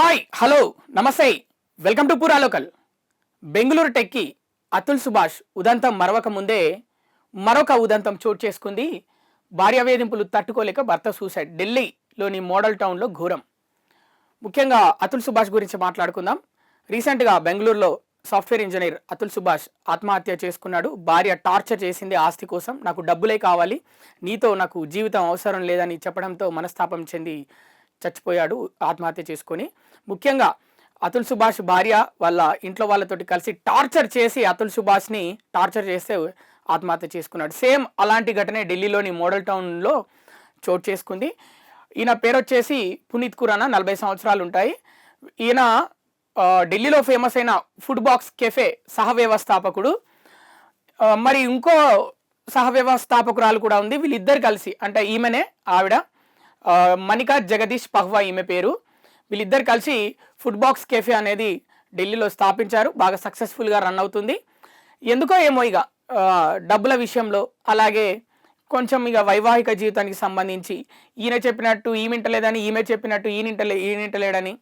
Hi hello నమస్తే welcome to పూరా local. Bengaluru టెక్కి అతుల్ సుభాష్ ఉదంతం మరవక ముందే మరొక ఉదంతం చోటు చేసుకుంది. భార్య వేధింపులు తట్టుకోలేక భర్త సూసైడ్. ఢిల్లీలోని మోడల్ టౌన్లో ఘోరం. ముఖ్యంగా అతుల్ సుభాష్ గురించి మాట్లాడుకుందాం. రీసెంట్గా బెంగళూరులో సాఫ్ట్వేర్ ఇంజనీర్ అతుల్ సుభాష్ ఆత్మహత్య చేసుకున్నాడు. భార్య టార్చర్ చేసింది ఆస్తి కోసం. నాకు డబ్బులే కావాలి, నీతో నాకు జీవితం అవసరం లేదని చెప్పడంతో మనస్తాపం చెంది చచ్చిపోయాడు ఆత్మహత్య చేసుకొని. ముఖ్యంగా అతుల్ సుభాష్ భార్య వాళ్ళ ఇంట్లో వాళ్ళతోటి కలిసి టార్చర్ చేసి అతుల్ సుభాష్ని టార్చర్ చేస్తే ఆత్మహత్య చేసుకున్నాడు. సేమ్ అలాంటి ఘటనే ఢిల్లీలోని మోడల్ టౌన్లో చోటు చేసుకుంది. ఈయన పేరు వచ్చేసి పునీత్ ఖురానా, 40 సంవత్సరాలు ఉంటాయి. ఈయన ఢిల్లీలో ఫేమస్ అయిన ఫుడ్ బాక్స్ కెఫే సహవ్యవస్థాపకుడు. మరి ఇంకో సహవ్యవస్థాపకురాలు కూడా ఉంది. వీళ్ళిద్దరు కలిసి, అంటే ఈమెనే ఆవిడ మనికా జగదీష్ పహ్వా ఈమె పేరు. వీళ్ళిద్దరు కలిసి ఫుడ్ బాక్స్ కెఫే అనేది ఢిల్లీలో స్థాపించారు. బాగా సక్సెస్ఫుల్గా రన్ అవుతుంది. ఎందుకో ఏమో ఇక డబ్బుల విషయంలో, అలాగే కొంచెం ఇక వైవాహిక జీవితానికి సంబంధించి ఈయన చెప్పినట్టు ఈమె ఇంటలేదని, ఈమె చెప్పినట్టు ఈయన ఇంటలేడని,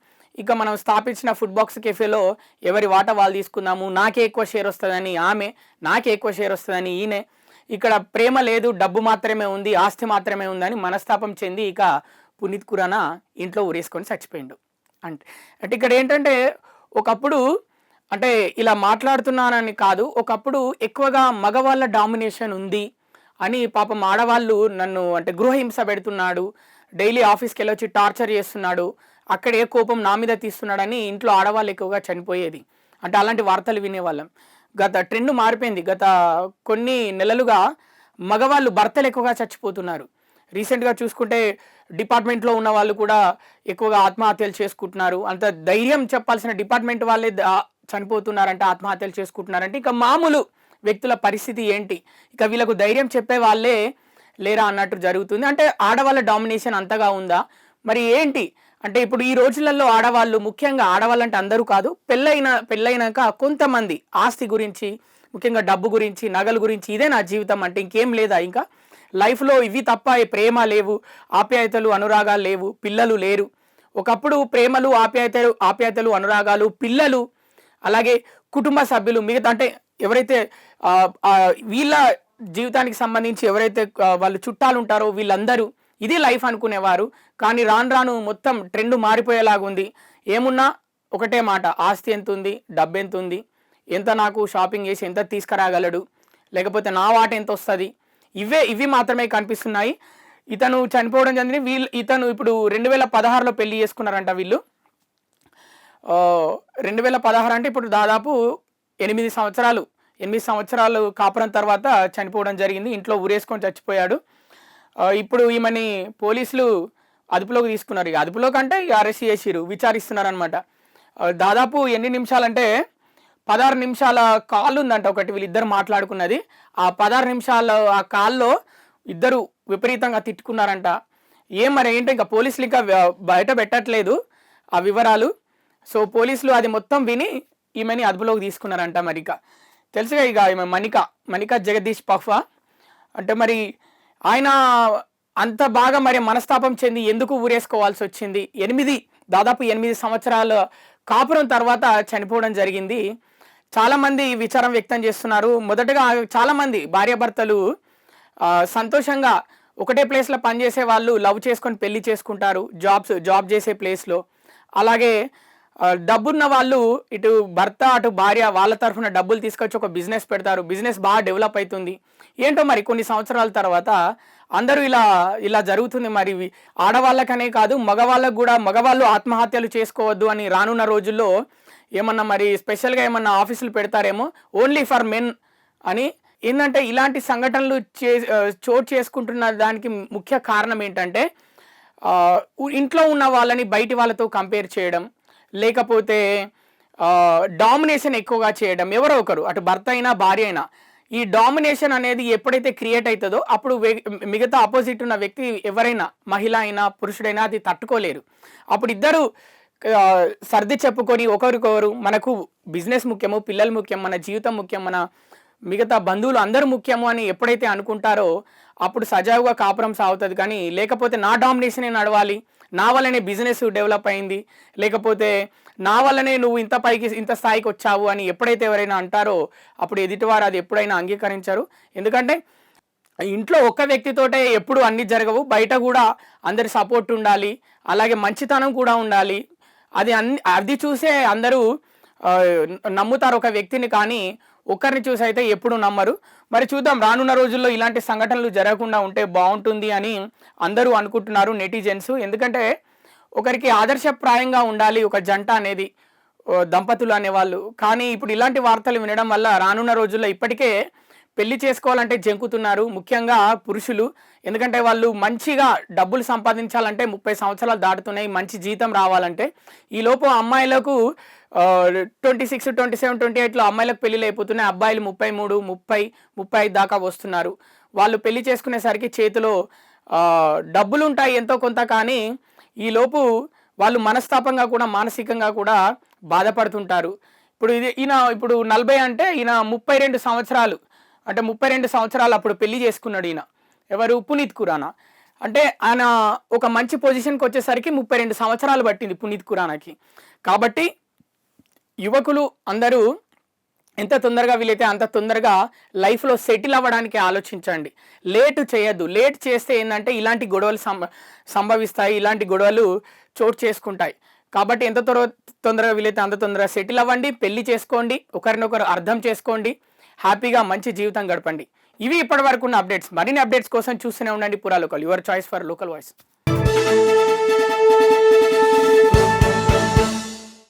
ఇక మనం స్థాపించిన ఫుడ్ బాక్స్ కెఫేలో ఎవరి వాటా వాళ్ళు తీసుకుందాము, నాకే ఎక్కువ షేర్ వస్తుందని ఆమె, నాకే ఎక్కువ షేర్ వస్తుందని ఈయనే, ఇక్కడ ప్రేమ లేదు, డబ్బు మాత్రమే ఉంది, ఆస్తి మాత్రమే ఉందని మనస్తాపం చెంది ఇక పునీత్ ఖురానా ఇంట్లో ఊరేసుకొని చచ్చిపోయిండు. అంటే ఇక్కడ ఏంటంటే ఒకప్పుడు, అంటే ఇలా మాట్లాడుతున్నానని కాదు, ఒకప్పుడు ఎక్కువగా మగవాళ్ళ డామినేషన్ ఉంది అని పాపం ఆడవాళ్ళు నన్ను అంటే గృహహింస పెడుతున్నాడు, డైలీ ఆఫీస్కి వెళ్ళొచ్చి టార్చర్ చేస్తున్నాడు, అక్కడే కోపం నా మీద తీస్తున్నాడని ఇంట్లో ఆడవాళ్ళు ఎక్కువగా చనిపోయేది. అంటే అలాంటి వార్తలు వినేవాళ్ళం. గత ట్రెండ్ మారిపోయింది. గత కొన్ని నెలలుగా మగవాళ్ళు భర్తలు ఎక్కువగా చచ్చిపోతున్నారు. రీసెంట్గా చూసుకుంటే డిపార్ట్మెంట్లో ఉన్న వాళ్ళు కూడా ఎక్కువగా ఆత్మహత్యలు చేసుకుంటున్నారు. అంత ధైర్యం చెప్పాల్సిన డిపార్ట్మెంట్ వాళ్ళే చనిపోతున్నారంటే, ఆత్మహత్యలు చేసుకుంటున్నారంటే ఇక మామూలు వ్యక్తుల పరిస్థితి ఏంటి? ఇక వీళ్ళకు ధైర్యం చెప్పే వాళ్ళే లేరా అన్నట్టు జరుగుతుంది. అంటే ఆడవాళ్ళ డామినేషన్ అంతగా ఉందా? మరి ఏంటి అంటే ఇప్పుడు ఈ రోజులలో ఆడవాళ్ళు, ముఖ్యంగా ఆడవాళ్ళు అంటే అందరూ కాదు, పెళ్ళైనాక కొంతమంది ఆస్తి గురించి, ముఖ్యంగా డబ్బు గురించి, నగలు గురించి, ఇదే నా జీవితం అంటే ఇంకేం లేదా, ఇంకా లైఫ్లో ఇవి తప్ప ప్రేమ లేవు, ఆప్యాయతలు అనురాగాలు లేవు, పిల్లలు లేరు. ఒకప్పుడు ప్రేమలు, ఆప్యాయతలు అనురాగాలు, పిల్లలు, అలాగే కుటుంబ సభ్యులు, మిగతా అంటే ఎవరైతే వీళ్ళ జీవితానికి సంబంధించి ఎవరైతే వాళ్ళు చుట్టాలు ఉంటారో వీళ్ళందరూ ఇది లైఫ్ అనుకునేవారు. కానీ రాను రాను మొత్తం ట్రెండ్ మారిపోయేలాగుంది. ఏమున్నా ఒకటే మాట, ఆస్తి ఎంత ఉంది, డబ్బు ఎంత ఉంది, ఎంత నాకు షాపింగ్ చేసి ఎంత తీసుకురాగలడు, లేకపోతే నా వాట ఎంత వస్తుంది, ఇవి మాత్రమే కనిపిస్తున్నాయి. ఇతను చనిపోవడం జరిగింది. ఇతను ఇప్పుడు 2016లో పెళ్లి చేసుకున్నారంట వీళ్ళు. 2016 అంటే ఇప్పుడు దాదాపు 8 సంవత్సరాలు కాపురం తర్వాత చనిపోవడం జరిగింది. ఇంట్లో ఊరేసుకొని చచ్చిపోయాడు. ఇప్పుడు ఈమెని పోలీసులు అదుపులోకి తీసుకున్నారు. ఇక అదుపులోకి అంటే ఇక అరెస్ట్ చేసిరు, విచారిస్తున్నారు అనమాట. దాదాపు ఎన్ని నిమిషాలంటే 16 నిమిషాల కాల్ ఉందంట ఒకటి, వీళ్ళిద్దరు మాట్లాడుకున్నది. ఆ 16 నిమిషాల ఆ కాల్లో ఇద్దరు విపరీతంగా తిట్టుకున్నారంట. మరి ఏంటో ఇంకా పోలీసులు ఇంకా బయట పెట్టట్లేదు ఆ వివరాలు. సో పోలీసులు అది మొత్తం విని ఈమెని అదుపులోకి తీసుకున్నారంట. మరి ఇక తెలుసుగా ఇక ఈమె మనికా జగదీష్ పహ్వా. అంటే మరి ఆయన అంత బాగా మరి మనస్తాపం చెంది ఎందుకు ఊరేసుకోవాల్సి వచ్చింది? దాదాపు 8 సంవత్సరాల కాపురం తర్వాత చనిపోవడం జరిగింది. చాలామంది విచారం వ్యక్తం చేస్తున్నారు. మొదటగా చాలామంది భార్యాభర్తలు సంతోషంగా ఒకటే ప్లేస్లో పనిచేసే వాళ్ళు లవ్ చేసుకొని పెళ్లి చేసుకుంటారు, జాబ్ చేసే ప్లేస్లో. అలాగే డబ్బున్న వాళ్ళు, ఇటు భర్త అటు భార్య, వాళ్ళ తరఫున డబ్బులు తీసుకొచ్చి ఒక బిజినెస్ పెడతారు. బిజినెస్ బాగా డెవలప్ అవుతుంది. ఏంటో మరి కొన్ని సంవత్సరాల తర్వాత అందరూ ఇలా జరుగుతుంది. మరి ఆడవాళ్ళకనే కాదు, మగవాళ్ళకు కూడా, మగవాళ్ళు ఆత్మహత్యలు చేసుకోవద్దు అని రానున్న రోజుల్లో ఏమన్నా మరి స్పెషల్గా ఏమన్నా ఆఫీసులు పెడతారేమో, ఓన్లీ ఫర్ మెన్ అని. ఏంటంటే ఇలాంటి సంఘటనలు చోటు చేసుకుంటున్న దానికి ముఖ్య కారణం ఏంటంటే ఇంట్లో ఉన్న వాళ్ళని బయటి వాళ్ళతో కంపేర్ చేయడం, లేకపోతే డామినేషన్ ఎక్కువగా చేయడం. ఎవరో ఒకరు, అటు భర్త అయినా భార్య అయినా, ఈ డామినేషన్ అనేది ఎప్పుడైతే క్రియేట్ అవుతుందో అప్పుడు మిగతా ఆపోజిట్ ఉన్న వ్యక్తి ఎవరైనా, మహిళ అయినా పురుషుడైనా, అది తట్టుకోలేరు. అప్పుడు ఇద్దరు సర్ది చెప్పుకొని ఒకరికొకరు, మనకు బిజినెస్ ముఖ్యము, పిల్లలు ముఖ్యం, మన జీవితం ముఖ్యం, మన మిగతా బంధువులు అందరూ ముఖ్యము అని ఎప్పుడైతే అనుకుంటారో అప్పుడు సజావుగా కాపురం సాగుతుంది. కానీ లేకపోతే నా డామినేషనే నడవాలి, నా వల్లనే బిజినెస్ డెవలప్ అయింది, లేకపోతే నా వల్లనే నువ్వు ఇంత పైకి ఇంత స్థాయికి వచ్చావు అని ఎప్పుడైతే ఎవరైనా అంటారో అప్పుడు ఎదుటివారు అది ఎప్పుడైనా అంగీకరించరు. ఎందుకంటే ఇంట్లో ఒక్క వ్యక్తితోటే ఎప్పుడు అన్ని జరగవు, బయట కూడా అందరి సపోర్ట్ ఉండాలి, అలాగే మంచితనం కూడా ఉండాలి. అది చూసే అందరూ నమ్ముతారు ఒక వ్యక్తిని, కానీ ఒకరిని చూసి అయితే ఎప్పుడు నమ్మరు. మరి చూద్దాం, రానున్న రోజుల్లో ఇలాంటి సంఘటనలు జరగకుండా ఉంటే బాగుంటుంది అని అందరూ అనుకుంటున్నారు నెటిజన్స్. ఎందుకంటే ఒకరికి ఆదర్శప్రాయంగా ఉండాలి ఒక జంట అనేది, దంపతులు అనేవాళ్ళు. కానీ ఇప్పుడు ఇలాంటి వార్తలు వినడం వల్ల రానున్న రోజుల్లో ఇప్పటికే పెళ్లి చేసుకోవాలంటే జంకుతున్నారు, ముఖ్యంగా పురుషులు. ఎందుకంటే వాళ్ళు మంచిగా డబ్బులు సంపాదించాలంటే 30 సంవత్సరాలు దాటుతున్నాయి, మంచి జీతం రావాలంటే. ఈలోపు అమ్మాయిలకు 26, 27, 28లో అమ్మాయిలకు పెళ్ళిళ్ళు అయిపోతున్నాయి, అబ్బాయిలు 33, 30, 35 దాకా వస్తున్నారు. వాళ్ళు పెళ్లి చేసుకునేసరికి చేతిలో డబ్బులు ఉంటాయి ఎంతో కొంత, కానీ ఈలోపు వాళ్ళు మనస్తాపంగా కూడా మానసికంగా కూడా బాధపడుతుంటారు. ఈయన ఇప్పుడు 40 అంటే ఈయన 32 సంవత్సరాలు, అంటే 32 సంవత్సరాలు అప్పుడు పెళ్లి చేసుకున్నాడు ఈయన. ఎవరు? పునీత్ ఖురానా. అంటే ఆయన ఒక మంచి పొజిషన్కి వచ్చేసరికి 32 సంవత్సరాలు పట్టింది పునీత్ ఖురానాకి. కాబట్టి యువకులు అందరూ ఎంత తొందరగా వీలైతే అంత తొందరగా లైఫ్లో సెటిల్ అవ్వడానికి ఆలోచించండి, లేట్ చేయొద్దు. లేట్ చేస్తే ఏంటంటే ఇలాంటి గొడవలు సంభవిస్తాయి, ఇలాంటి గొడవలు చోటు చేసుకుంటాయి. కాబట్టి ఎంత తొందరగా వీలైతే అంత తొందరగా సెటిల్ అవ్వండి, పెళ్లి చేసుకోండి, ఒకరినొకరు అర్థం చేసుకోండి, హ్యాపీగా మంచి జీవితం గడపండి. ఇవి ఇప్పటి వరకు ఉన్న అప్డేట్స్. మరిన్ని అప్డేట్స్ కోసం చూస్తూనే ఉండండి పురా local, your choice for local voice.